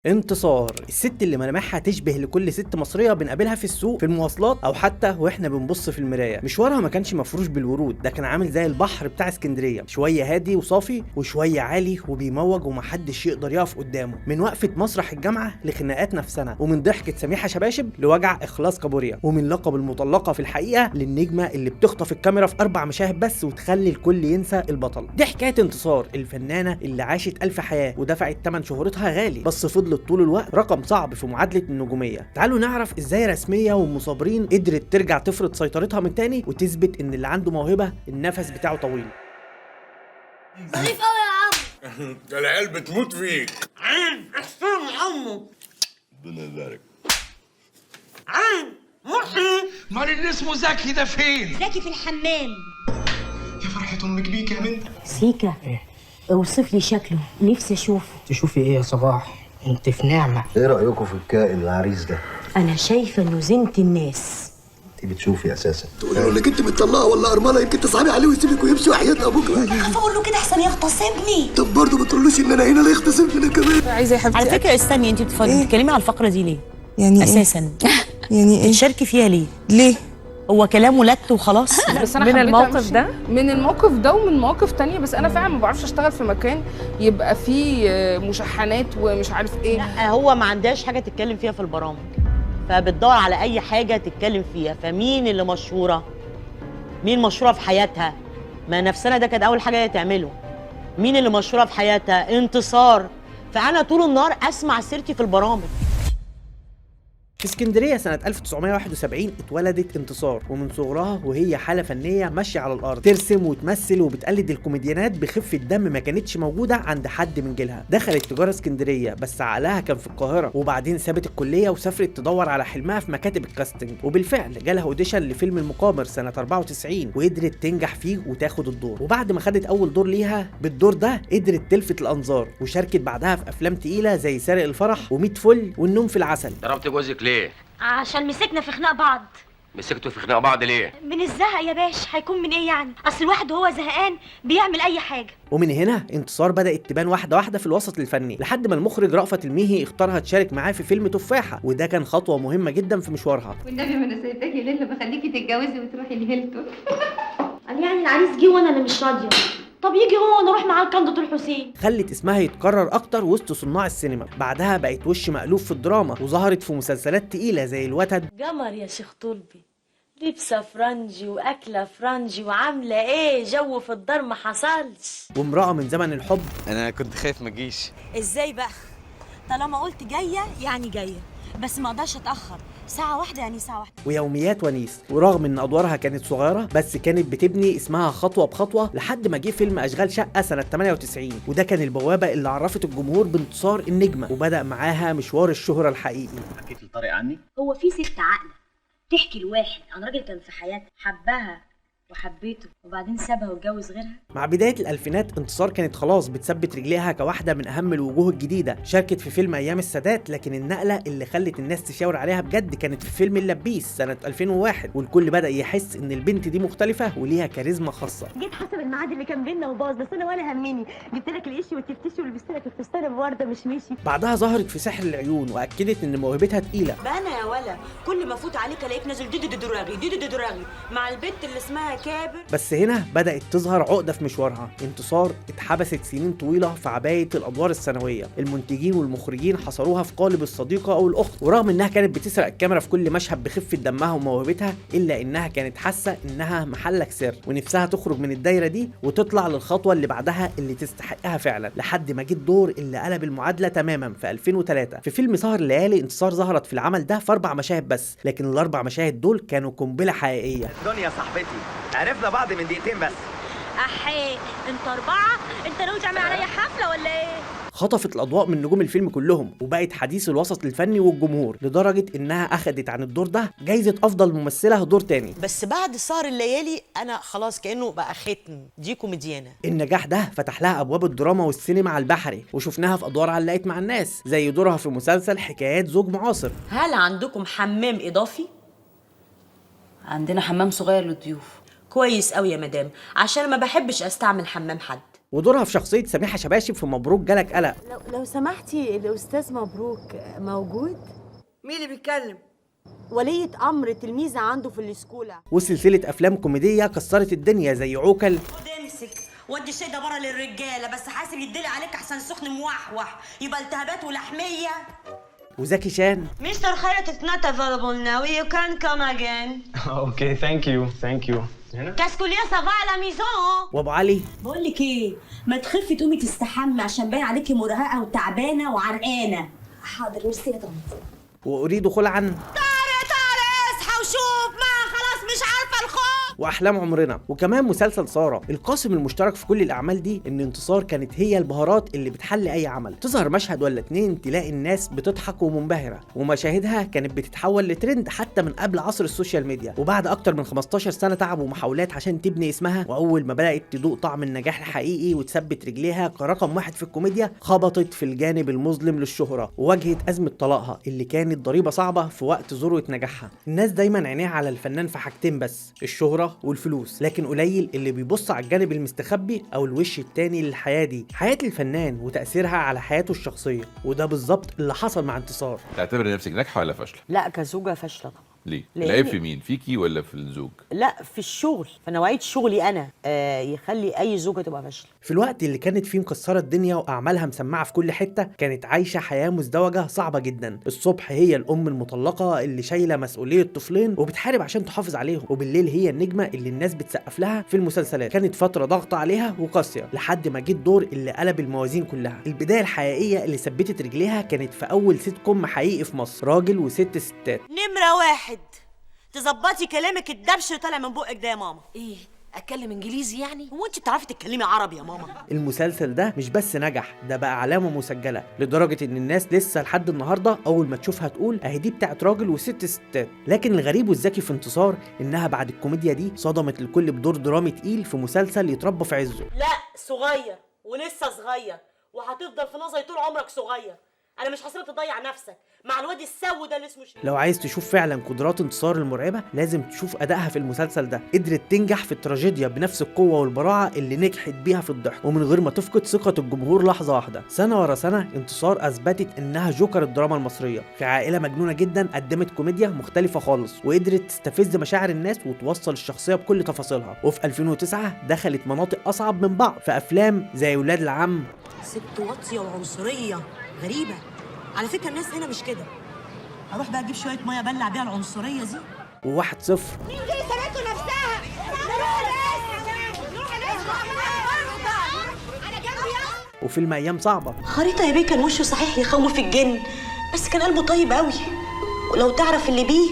انتصار، الست اللي ملامحها تشبه لكل ست مصريه بنقابلها في السوق، في المواصلات، او حتى واحنا بنبص في المرايه. مشوارها ما كانش مفروش بالورود، ده كان عامل زي البحر بتاع اسكندريه، شويه هادي وصافي وشويه عالي وبيموج ومحدش يقدر يقف قدامه. من وقفه مسرح الجامعه لخناقات نفسنا، ومن ضحكه سميحه شباشب لوجع اخلاص كابوريا، ومن لقب المطلقه في الحقيقه للنجمه اللي بتخطف الكاميرا في 4 مشاهد بس وتخلي الكل ينسى البطل. دي حكايه انتصار، الفنانه اللي عاشت 1000 حياه ودفعت ثمن شهرتها غالي، بس فضلت طول الوقت رقم صعب في معادله النجوميه. تعالوا نعرف ازاي رسميه ومصابرين قدرت ترجع تفرض سيطرتها من تاني وتثبت ان اللي عنده موهبه النفس بتاعه طويل. ضعيف قوي يا عم. ده العيال بتموت فيك. عين احسن عمو. ربنا يبارك. عين محي. امال اللي اسمه زكي ده فين؟ زكي في الحمام. يا فرحة امك بيك يا بنت. سيكا اوصف لي شكله، نفسي اشوفه. تشوفي ايه يا صباح؟ انت في نعمة. ايه رأيكم في الكائن العريس ده؟ انا شايفه انه زينة الناس. انت بتشوفي اساسا. تقولي له انك انت متطلقه ولا ارمله، يمكن تصعبي عليه ويسيبك ويمشي وحياتنا بكره. خاف اقول له كده احسن يغتصبني. طب برضه ما تقولوش ان انا هنا لا يغتصبني كمان. عايزه يا حبيبتي. على فكره استني، انت بتتكلمي على الفقره دي ليه؟ يعني اساسا يعني ايه؟ تشاركي فيها ليه؟ ليه؟ هو كلامه لت وخلاص. بس انا من الموقف ده ومن مواقف تانية، بس انا فعلا ما بعرفش اشتغل في مكان يبقى فيه مشحنات ومش عارف ايه. لا هو ما عندهاش حاجه تتكلم فيها في البرامج، فبتدور على اي حاجه تتكلم فيها. فمين اللي مشهوره؟ مين مشهوره في حياتها؟ ما نفسنا ده كانت اول حاجه هي تعمله. مين اللي مشهوره في حياتها؟ انتصار. فانا طول النهار اسمع سيرتي في البرامج. في اسكندريه سنه 1971 اتولدت انتصار، ومن صغرها وهي حاله فنيه ماشيه على الارض، ترسم وتمثل وبتقلد الكوميديانات بخفه دم ما كانتش موجوده عند حد من جيلها. دخلت تجاره اسكندريه بس عقلها كان في القاهره، وبعدين سابت الكليه وسافرت تدور على حلمها في مكاتب الكاستنج، وبالفعل جالها اوديشن لفيلم المقامر سنه 94 وقدرت تنجح فيه وتاخد الدور. وبعد ما خدت اول دور ليها بالدور ده قدرت تلفت الانظار، وشاركت بعدها في افلام تقيله زي سارق الفرح و100 فل والنوم في العسل. ضربت جوزك ليه؟ عشان مسكنا في خناق بعض. مسكتوا في خناق بعض ليه؟ من الزهق يا باش، هيكون من ايه يعني؟ اصل الواحد وهو زهقان بيعمل اي حاجه. ومن هنا انتصار بدأت تبان واحدة واحدة في الوسط الفني، لحد ما المخرج رأفت الميهي اختارها تشارك معاه في فيلم تفاحة، وده كان خطوة مهمة جدا في مشوارها. والنبي ما انا سايباكي ليله بخليكي تتجوزي وتروحي لهيلتون. قال يعني العريس جه وانا اللي مش راضيه. طب يجي هو وانا اروح معاه الكندة الحسين. خلت اسمها يتكرر اكتر وسط صناع السينما. بعدها بقت وش مألوف في الدراما، وظهرت في مسلسلات تقيلة زي الوتد. قمر يا شيخ طلبي، لبسه فرنجي واكله فرنجي وعامله ايه جو في الدار ما حصلش. وامرأة من زمن الحب. انا كنت خايف ما اجيش. ازاي بقى؟ طالما قلت جايه يعني جايه، بس ما اقدرش اتاخر. ساعه واحده يعني ساعه واحده. ويوميات ونيس، ورغم ان ادوارها كانت صغيره بس كانت بتبني اسمها خطوه بخطوه لحد ما جه فيلم اشغال شقه سنه 98، وده كان البوابه اللي عرفت الجمهور بانتصار النجمه، وبدا معاها مشوار الشهره الحقيقي. حكيت لطارق عني؟ هو في ست عاقله تحكي لواحد عن راجل كان في حياتها حبها وحبيته وبعدين سابها واتجوز غيرها؟ مع بدايه الالفينات انتصار كانت خلاص بتثبت رجليها كواحده من اهم الوجوه الجديده. شاركت في فيلم ايام السادات، لكن النقله اللي خلت الناس تشاور عليها بجد كانت في فيلم اللبيس سنه 2001، والكل بدا يحس ان البنت دي مختلفه وليها كاريزما خاصه. جيت حسب الميعاد اللي كان بينا وباظ، بس انا ولا همني. جبت لك القش والتفتيش ولبست لك الفستان بورده مش ماشي. بعدها ظهرت في سحر العيون واكدت ان موهبتها تقيله. بقى انا يا ولا كل ما افوت عليك الاقيك نازل ديدي دراغي ديدي دراغي مع البنت اللي اسمها كابر. بس هنا بدأت تظهر عقدة في مشوارها. انتصار اتحبست سنين طويلة في عباية الأدوار الثانوية، المنتجين والمخرجين حصروها في قالب الصديقة أو الأخت، ورغم إنها كانت بتسرق الكاميرا في كل مشهد بخفة دمها وموهبتها، إلا إنها كانت حاسة إنها محلك سر، ونفسها تخرج من الدايرة دي وتطلع للخطوة اللي بعدها اللي تستحقها فعلا، لحد ما جه الدور اللي قلب المعادلة تماما في 2003 في فيلم سهر الليالي. انتصار ظهرت في العمل ده في 4 مشاهد بس، لكن ال4 مشاهد دول كانوا قنبلة حقيقية. دنيا صاحبتي، عرفنا بعض من دقيقتين بس. احي انت 4، انت ناوي تعمل عليا حفله ولا ايه؟ خطفت الاضواء من نجوم الفيلم كلهم، وبقت حديث الوسط الفني والجمهور، لدرجه انها اخدت عن الدور ده جايزه افضل ممثله دور تاني. بس بعد سهر الليالي انا خلاص كانه بقى ختم، دي كوميديانه. النجاح ده فتح لها ابواب الدراما والسينما على البحري، وشفناها في ادوار علقت مع الناس زي دورها في مسلسل حكايات زوج معاصر. هل عندكم حمام اضافي؟ عندنا حمام صغير للضيوف. كويس قوي يا مدام، عشان ما بحبش استعمل حمام حد. ودورها في شخصيه سميحه شباشب في مبروك جالك قلق. لو سمحتي الاستاذ مبروك موجود؟ مين اللي بيتكلم؟ ولية امر تلميذه عنده في الاسكوله. وسلسله افلام كوميديه كسرت الدنيا زي عوكل. خد امسك ودي الشاي ده بره للرجاله، بس حاسب يدلي عليك احسن سخن موحوح يبقى التهابات ولحميه. وزكي شان. مستر خيرت is not available now. You can come again. اوكي ثانك يو. كاسكوليا سافا على ميزون. وابو علي. بقول لك ايه، ما تخفي تقومي تستحمي عشان باين عليكي مرهقه وتعبانه وعرقانه. حاضر ميرسي يا طنط. واريد خلعا. طارق اصحى وشوف، ما خلاص مش عارفه الخوف. واحلام عمرنا. وكمان مسلسل ساره. القاسم المشترك في كل الاعمال دي ان انتصار كانت هي البهارات اللي بتحل اي عمل. تظهر مشهد ولا اتنين تلاقي الناس بتضحك ومنبهره، ومشاهدها كانت بتتحول لترند حتى من قبل عصر السوشيال ميديا. وبعد اكتر من 15 سنه تعب ومحاولات عشان تبني اسمها، واول ما بدات تدوق طعم النجاح الحقيقي وتثبت رجليها كرقم واحد في الكوميديا، خبطت في الجانب المظلم للشهره وواجهت ازمه طلاقها اللي كانت ضريبه صعبه في وقت ذروه نجاحها. الناس دايما عينيها على الفنان في حاجتين بس، الشهره والفلوس، لكن قليل اللي بيبص على الجانب المستخبي او الوش التاني للحياه دي، حياه الفنان وتاثيرها على حياته الشخصيه. وده بالظبط اللي حصل مع انتصار. تعتبر نفسك ناجحه ولا فاشله؟ لا كزوجه فاشله طبعا. ليه؟ العيب في مين؟ فيكي ولا في الزوج؟ لا في الشغل، في نوعيه شغلي انا يخلي اي زوجه تبقى فاشله. في الوقت اللي كانت فيه مكسره الدنيا واعمالها مسمعه في كل حته، كانت عايشه حياه مزدوجه صعبه جدا. الصبح هي الام المطلقه اللي شايله مسؤوليه طفلين وبتحارب عشان تحافظ عليهم، وبالليل هي النجمه اللي الناس بتسقف لها في المسلسلات. كانت فتره ضغط عليها وقاسيه لحد ما جه الدور اللي قلب الموازين كلها. البدايه الحقيقيه اللي ثبتت رجليها كانت في اول سيت كوم حقيقي في مصر، راجل وست ستات. نمره واحد، تظبطي كلامك الدبش اللي طالع من بقك ده يا ماما. ايه؟ اتكلم انجليزي يعني؟ هو انت بتعرفي تتكلمي عربي يا ماما؟ المسلسل ده مش بس نجح، ده بقى علامه مسجله لدرجه ان الناس لسه لحد النهارده اول ما تشوفها تقول اهي دي بتاعت راجل وست ستات. لكن الغريب والذكي في انتصار انها بعد الكوميديا دي صدمت الكل بدور درامي تقيل في مسلسل يتربى في عزه. لا صغير ولسه صغير وهتفضل في نظري طول عمرك صغير. انا مش هسيبك تضيع نفسك مع الواد السو ده اللي اسمه لو عايز تشوف فعلا قدرات انتصار المرعبه لازم تشوف ادائها في المسلسل ده. قدرت تنجح في التراجيديا بنفس القوه والبراعه اللي نجحت بيها في الضحك، ومن غير ما تفقد ثقه الجمهور لحظه واحده. سنه ورا سنه انتصار اثبتت انها جوكر الدراما المصريه. في عائله مجنونه جدا قدمت كوميديا مختلفه خالص، وقدرت تستفز مشاعر الناس وتوصل الشخصيه بكل تفاصيلها. وفي 2009 دخلت مناطق اصعب من بعض في افلام زي ولاد العم. ست واطيه وعنصريه غريبه على فكره. الناس هنا مش كده. هروح بقى اجيب شويه ميه ابلع بيها العنصريه دي. وواحد صفر. مين دي سمعته نفسها؟ انا جنبي. وفيلم ايام صعبه. خريطه يا بيه كان وشه صحيح يخوف الجن، بس كان قلبه طيب قوي، ولو تعرف اللي بيه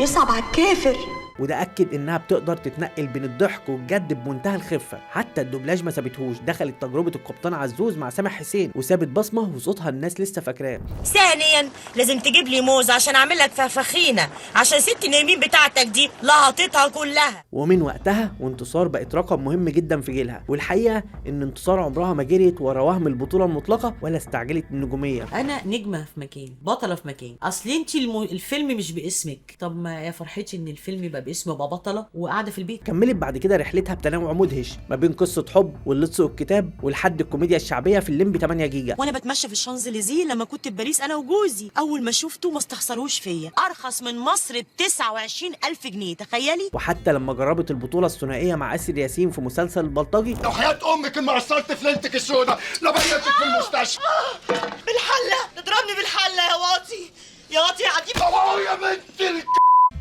يصعب على الكافر. وده اكد انها بتقدر تتنقل بين الضحك والجد بمنتهى الخفه. حتى الدوبلاج ما سابتهوش، دخلت تجربه القبطان عزوز مع سامح حسين وسابت بصمه وصوتها الناس لسه فاكراه. ثانيا لازم تجيب لي موز عشان اعمل لك فخفخينه، عشان ست النايمين بتاعتك دي لقطتها كلها. ومن وقتها وانتصار بقت رقم مهم جدا في جيلها. والحقيقه ان انتصار عمرها ما جريت ورا وهم البطوله المطلقه ولا استعجلت النجوميه. انا نجمه في مكان، بطله في مكان. اصل انت الفيلم مش باسمك. طب ما يا فرحتي ان الفيلم يبقى باسم ابقى بطله وقاعده في البيت. كملت بعد كده رحلتها بتنوع مدهش ما بين قصه حب واللص والكتاب ولحد الكوميديا الشعبيه في الليمبي 8 جيجا. وانا بتمشى في الشانزليزيه لما كنت في باريس انا وجوزي، اول ما شفته ما استخسروش فيا، ارخص من مصر ب 29,000 جنيه تخيلي. وحتى لما جربت البطوله الثنائيه مع آسر ياسين في مسلسل البلطجي. لو حياه امك ما قصرت في ليلتك السوداء لبيتك في المستشفى. بالحله تضربني بالحله يا واطي يا واطي يا عجيب يا بنت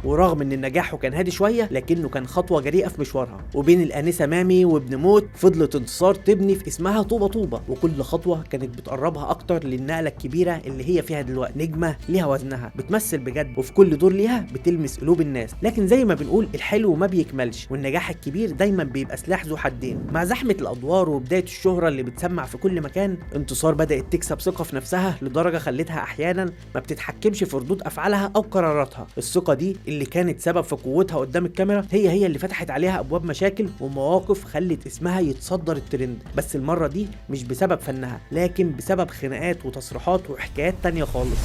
ورغم ان النجاح كان هادي شويه لكنه كان خطوه جريئه في مشوارها. وبين الانسه مامي وابن موت فضلت انتصار تبني في اسمها طوبه طوبه، وكل خطوه كانت بتقربها اكتر للنقله الكبيره اللي هي فيها دلوقتي. نجمه ليها وزنها، بتمثل بجد، وفي كل دور ليها بتلمس قلوب الناس. لكن زي ما بنقول الحلو ما بيكملش، والنجاح الكبير دايما بيبقى سلاح ذو حدين. مع زحمه الادوار وبدايه الشهره اللي بتسمع في كل مكان، انتصار بدات تكسب ثقه في نفسها لدرجه خلتها احيانا ما بتتحكمش في ردود افعالها او قراراتها. الثقه دي اللي كانت سبب في قوتها قدام الكاميرا هي اللي فتحت عليها ابواب مشاكل ومواقف خلت اسمها يتصدر الترند. بس المره دي مش بسبب فنها، لكن بسبب خناقات وتصريحات وحكايات تانية خالص.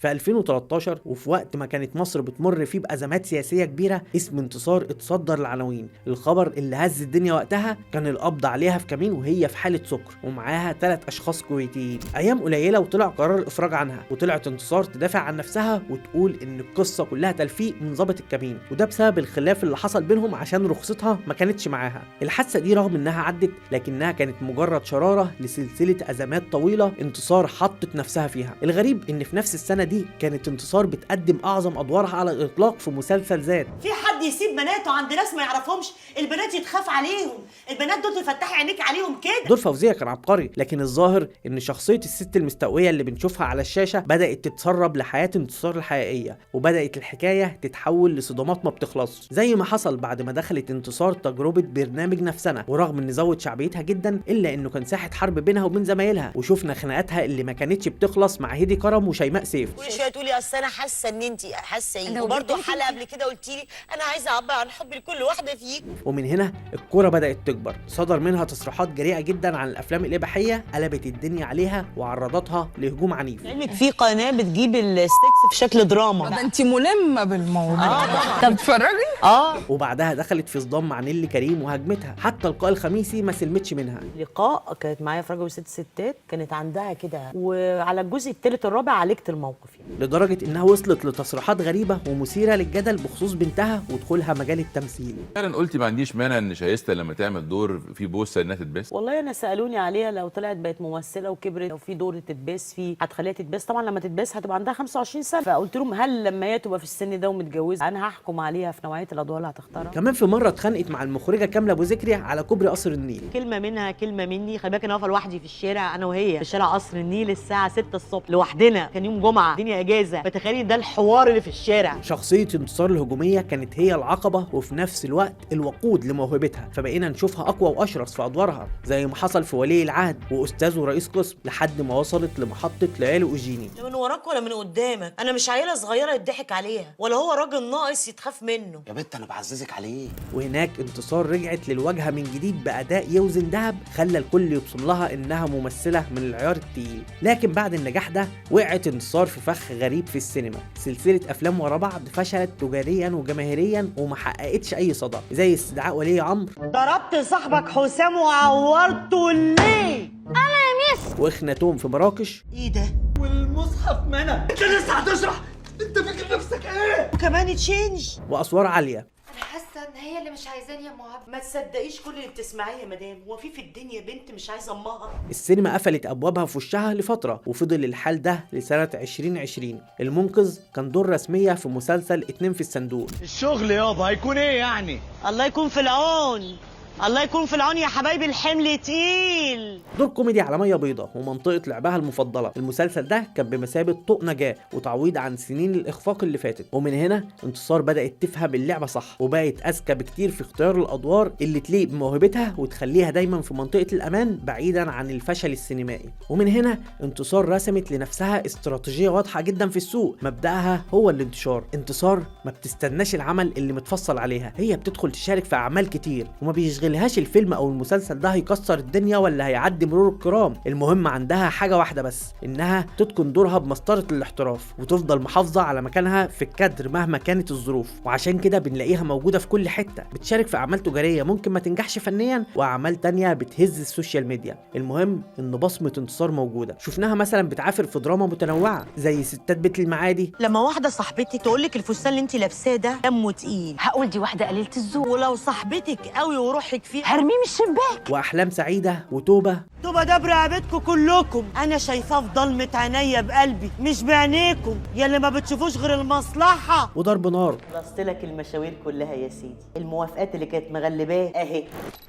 في 2013 وفي وقت ما كانت مصر بتمر فيه بأزمات سياسية كبيرة، اسم انتصار اتصدر العناوين. الخبر اللي هز الدنيا وقتها كان القبض عليها في كمين وهي في حالة سكر ومعاها 3 أشخاص كويتيين. أيام قليلة وطلع قرار الإفراج عنها، وطلعت انتصار تدافع عن نفسها وتقول إن القصة كلها تلفيق من ضابط الكمين، وده بسبب الخلاف اللي حصل بينهم عشان رخصتها ما كانتش معاها. الحادثة دي رغم إنها عدت لكنها كانت مجرد شرارة لسلسلة أزمات طويلة انتصار حطت نفسها فيها. الغريب إن في نفس السنة دي كانت انتصار بتقدم أعظم أدوارها على الإطلاق في مسلسل ذات. في حد يسيب بناته عند ناس ما يعرفهمش؟ البنات يتخاف عليهم، البنات دول تفتحي عينيك عليهم كده. دور فوزية كان عبقري، لكن الظاهر إن شخصية الست المستوية اللي بنشوفها على الشاشة بدأت تتسرب لحياة انتصار الحقيقية، وبدأت الحكاية تتحول لصدمات ما بتخلصش، زي ما حصل بعد ما دخلت انتصار تجربة برنامج نفسنا، ورغم إن زود شعبيتها جدا إلا إنه كان ساحة حرب بينها وبين زمايلها، وشوفنا خناقاتها اللي ما كانتش بتخلص مع هيدي كرم وشيماء سيف. كل شويه تقولي اصل انا حاسه ان انت حاسه ايه، وبرده حلقه قبل كده قلت لي انا عايزه اعبر عن حبي لكل واحده فيكم. ومن هنا الكرة بدأت تكبر، صدر منها تصريحات جريئة جدا عن الأفلام الإباحية قلبت الدنيا عليها وعرضتها لهجوم عنيف. علمك في قناه بتجيب السكس في شكل دراما. ده انت ملمه بالموضوع. طب اتفرجي. وبعدها دخلت في صدام مع نيلي كريم وهجمتها، حتى اللقاء الخميسي ما سلمتش منها. لقاء كانت معايا في راجل وست ستات، كانت عندها كده، وعلى الجزء الثالث الرابع عالجت الموقف يعني. لدرجة إنها وصلت لتصريحات غريبة ومثيرة للجدل بخصوص بنتها ودخولها مجال التمثيل. فعلا قلتي ما عنديش مانع ان شايستا لما تعمل دور في بوسه انها تتبس. والله انا سالوني عليها لو طلعت بقت ممثله وكبرت، لو في دور تتبس فيه هتخليها تتبس. طبعا لما تتبس هتبقى عندها 25 سنه، فقلت لهم هل لما هي تبقى في السن ده ومتجوزه انا هحكم عليها في نوعيه الادوار اللي هتختارها؟ كمان في مرة اتخانقت مع المخرجة كاملة أبو ذكري على كوبري قصر النيل. كلمه منها كلمه مني. خلي بالك انا واقفه لوحدي في الشارع انا وهي في شارع قصر النيل الساعه 6 الصبح لوحدنا، كان يوم جمعه الدنيا اجازه، فتخيلي ده الحوار اللي في الشارع. شخصية انتصار الهجومية كانت هي العقبة وفي نفس الوقت الوقود لموهبتها، فبقينا نشوفها أقوى وأشرس في أدوارها زي ما حصل في ولي العهد وأستاذ ورئيس قسم، لحد ما وصلت لمحطة ليالي أوجيني. لا من وراك ولا من قدامك، انا مش عيله صغيره يضحك عليها، ولا هو راجل ناقص يتخاف منه. يا بنت انا بعززك عليه. وهناك انتصار رجعت للواجهة من جديد بأداء يوزن ذهب خلى الكل يبصم لها إنها ممثلة من العيار التقيل. لكن بعد النجاح ده وقعت انتصار في فخ غريب في السينما، سلسلة أفلام ورا بعض فشلت تجاريا وجماهيريا وما حققتش أي صدى، زي استدعاء ولي عمرو. ضربت صاحبك حسام وعورته ليه؟ انا يا مس. واخناتهم في مراكش. ايه ده؟ والمصحف منى. انت لسه هتشرح؟ انت فاكر نفسك ايه؟ وكمان تشينج. وأسوار عالية. انا حاسه ان هي اللي مش عايزاني يا معب. ما تصدقيش كل اللي بتسمعيه يا مدام، هو في الدنيا بنت مش عايزه امها؟ السينما قفلت ابوابها في وشها لفتره وفضل الحال ده لسنه 2020. المنقذ كان دور رسميه في مسلسل 2 في الصندوق. الشغل يابا هيكون ايه يعني؟ الله يكون في العون، الله يكون في العون يا حبايبي، الحمل تقيل. دور كوميدي على ميه بيضاء ومنطقه لعبها المفضله. المسلسل ده كان بمثابه طوق نجاه وتعويض عن سنين الاخفاق اللي فاتت، ومن هنا انتصار بدات تفهم اللعبه صح وبقت اذكى بكتير في اختيار الادوار اللي تليق بموهبتها وتخليها دايما في منطقه الامان بعيدا عن الفشل السينمائي. ومن هنا انتصار رسمت لنفسها استراتيجيه واضحه جدا في السوق، مبداها هو الانتشار. انتصار ما بتستناش العمل اللي متفصل عليها، هي بتدخل تشارك في اعمال كتير وما بيشغلهاش الفيلم او المسلسل ده هيكسر الدنيا ولا هيعدي مرور الكرام. المهم عندها حاجه واحده بس، انها تتقن دورها بمسطره الاحتراف وتفضل محافظه على مكانها في الكادر مهما كانت الظروف. وعشان كده بنلاقيها موجوده في كل حته، بتشارك في اعمال تجاريه ممكن ما تنجحش فنيا واعمال تانية بتهز السوشيال ميديا. المهم ان بصمه انتصار موجوده، شفناها مثلا بتعافر في دراما متنوعه زي ستات بيت المعادي. لما واحده صاحبتي تقول لك الفستان اللي انت لابساه ده دمه تقيل، هقول دي واحده قليله الذوق، ولو صاحبتك قوي وروحك فيه هرميه من الشباك. واحلام سعيده وتوبه. توبه ده برقبتكم كلكم، انا شايفاه في ضلمه عينيا بقلبي مش بعينيكم يا اللي ما بتشوفوش غير المصلحه. وضرب نار. خلصت لك المشاوير كلها يا سيدي، الموافقات اللي كانت مغلباه اهي.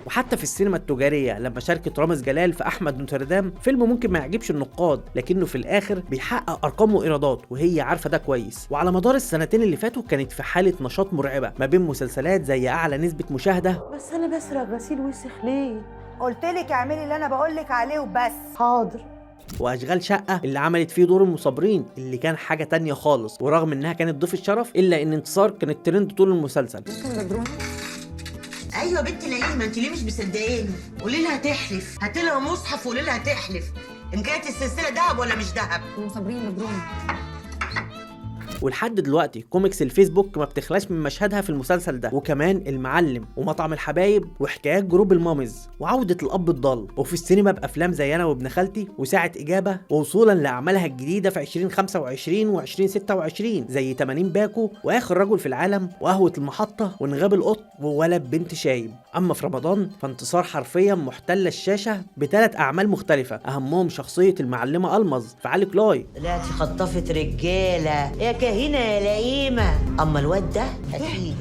وحتى في السينما التجاريه لما شاركت رامز جلال في احمد نوتردام، فيلم ممكن ما يعجبش النقاد لكنه في الاخر بيحقق ارقام وايرادات وهي عارفه ده كويس. وعلى مدار السنتين اللي فاتوا كانت في حاله نشاط مرعبه ما بين مسلسلات زي اعلى نسبه مشاهده. بس انا بسرق غسيل وسخ ليه؟ قلت لك اعملي اللي انا بقول لك عليه وبس. حاضر. واشغال شقه اللي عملت فيه دور المصابرين اللي كان حاجه تانية خالص، ورغم انها كانت ضيف الشرف الا ان انتصار كانت ترند طول المسلسل. ايوه بنت العيد، ما انت ليه مش مصدقاني؟ قولي لها تحلف، هاتي لها مصحف وقولي لها تحلف ان كانت السلسله ذهب ولا مش ذهب. صابرين مبروم. ولحد دلوقتي كوميكس الفيسبوك ما بتخلاش من مشهدها في المسلسل ده، وكمان المعلم ومطعم الحبايب وحكايات جروب المامز وعودة الاب الضال، وفي السينما بافلام زي انا وابن خالتي وساعة اجابة، ووصولا لاعمالها الجديدة في 2025 و2026 زي 80 باكو واخر رجل في العالم وقهوة المحطة ونغاب القط وولد بنت شايب. اما في رمضان فانتصار حرفيا محتل الشاشة ب3 اعمال مختلفة، اهمهم شخصية المعلمة المز في علي كلاي. طلعتي خطفت رجالة يا كهينة يا لئيمة. اما الواد ده هتيجي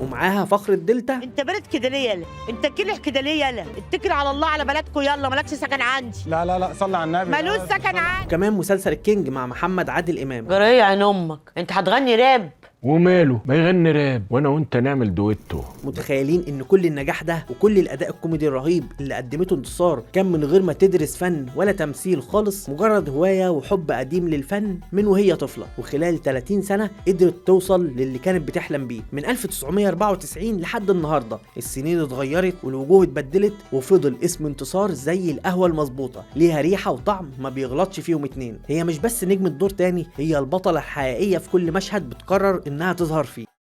ومعاها فخر الدلتا. انت بارد كده ليه يالا؟ انت كلح كده ليه يالا؟ اتكل على الله على بلدكم يلا، مالكش سكن عندي. لا صلي على النبي. مالوش سكن عندي. كمان مسلسل الكينج مع محمد عادل امام. جرى عين امك، انت هتغني راب؟ وماله ما يغني راب وانا وانت نعمل دويتو. متخيلين ان كل النجاح ده وكل الاداء الكوميدي الرهيب اللي قدمته انتصار كان من غير ما تدرس فن ولا تمثيل خالص، مجرد هوايه وحب قديم للفن من وهي طفله، وخلال 30 سنه قدرت توصل للي كانت بتحلم بيه من 1994 لحد النهارده. السنين اتغيرت والوجوه اتبدلت وفضل اسم انتصار زي القهوه المظبوطه، ليها ريحه وطعم ما بيغلطش فيهم اتنين. هي مش بس نجمة دور تاني، هي البطله الحقيقيه في كل مشهد بتقرر انها تظهر فيه.